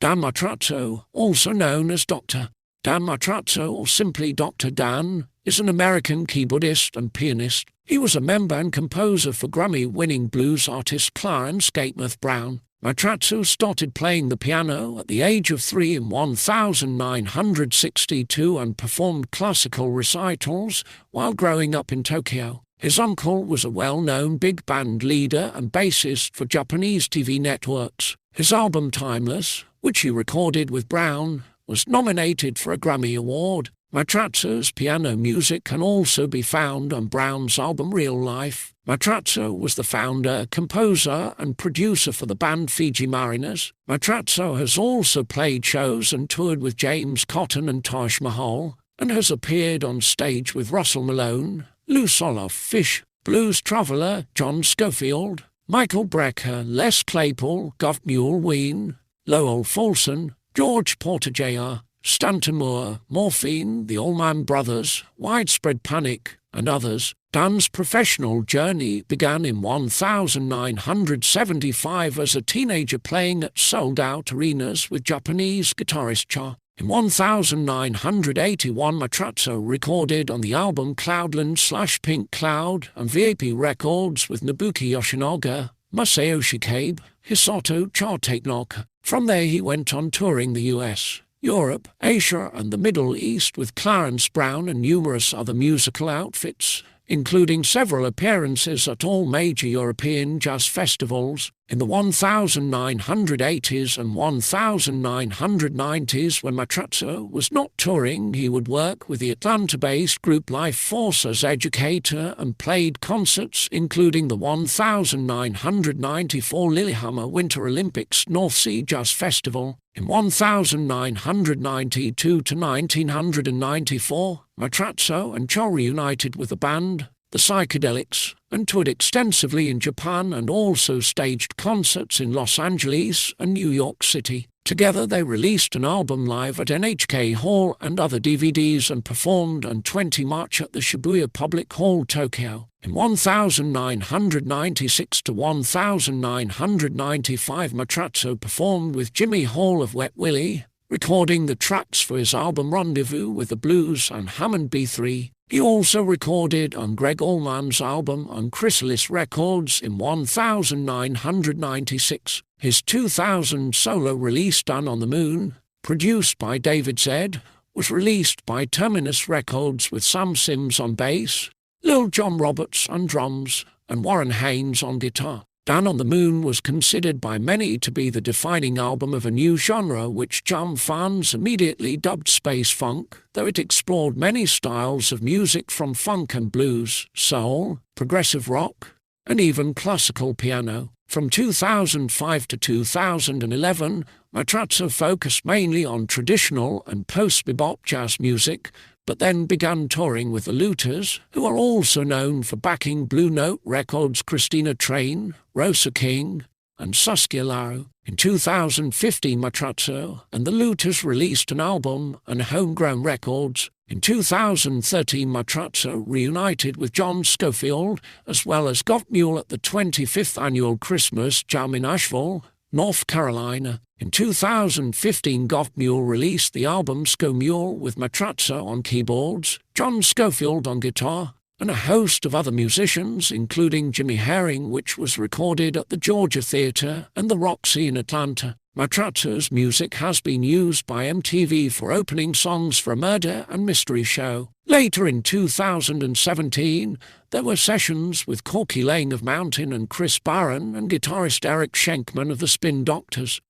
Dan Matrazzo, also known as Dr. Dan Matrazzo or simply Dr. Dan, is an American keyboardist and pianist. He was a member and composer for Grammy-winning blues artist Clarence Brown. Matrazzo started playing the piano at the age of 3 in 1962 and performed classical recitals while growing up in Tokyo. His uncle was a well-known big band leader and bassist for Japanese TV networks. His album Timeless, which he recorded with Brown, was nominated for a Grammy Award. Matrazzo's piano music can also be found on Brown's album Real Life. Matrazzo was the founder, composer and producer for the band Fiji Mariners. Matrazzo has also played shows and toured with James Cotton and Taj Mahal, and has appeared on stage with Russell Malone, Lew Soloff, Phish, Blues Traveler, John Scofield, Michael Brecker, Les Claypool, Gov't Mule, Ween, Lowell Fulson, George Porter Jr., Stanton Moore, Morphine, the Allman Brothers, Widespread Panic, and others. Dan's professional journey began in 1975 as a teenager playing at sold-out arenas with Japanese guitarist Char. In 1981, Matrazzo recorded on the album Cloudland/Pink Cloud and VAP Records with Nobuki Yoshinaga, Masayoshi Kabe, Hisato, Char, Takenaka. From there he went on touring the US, Europe, Asia and the Middle East with Clarence Brown and numerous other musical outfits, including several appearances at all major European jazz festivals. In the 1980s and 1990s, when Matrazzo was not touring, he would work with the Atlanta-based group Life Force as educator and played concerts including the 1994 Lillehammer Winter Olympics North Sea Jazz Festival. In 1992 to 1994, Matrazzo and Char reunited with the band, the Psychedelics, and toured extensively in Japan and also staged concerts in Los Angeles and New York City. Together they released an album live at NHK Hall and other DVDs and performed on 20 March at the Shibuya Public Hall, Tokyo. In 1996 to 1995, Matrazzo performed with Jimmy Hall of Wet Willie, recording the tracks for his album Rendezvous with the Blues and Hammond B3. He also recorded on Greg Allman's album on Chrysalis Records in 1996. His 2000 solo release Done on the Moon, produced by David Z, was released by Terminus Records with Sam Sims on bass, Lil John Roberts on drums, and Warren Haynes on guitar. Dan on the Moon was considered by many to be the defining album of a new genre which jam fans immediately dubbed space funk, though it explored many styles of music from funk and blues, soul, progressive rock, and even classical piano. From 2005 to 2011, Matrazzo focused mainly on traditional and post-bebop jazz music, but then began touring with the Looters, who are also known for backing Blue Note Records' Christina Train, Rosa King, and Saskia Laro. In 2015, Matrazzo and the Looters released an album on Homegrown Records. In 2013, Matrazzo reunited with John Scofield, as well as Gov't Mule at the 25th Annual Christmas Jam in Asheville, North Carolina. In 2015, Gov't Mule released the album Sco Mule with Matrazzo on keyboards, John Scofield on guitar, and a host of other musicians, including Jimmy Herring, which was recorded at the Georgia Theatre and the Roxy in Atlanta. Matrazzo's music has been used by MTV for opening songs for a murder and mystery show. Later in 2017, there were sessions with Corky Lang of Mountain and Chris Barron and guitarist Eric Schenkman of the Spin Doctors.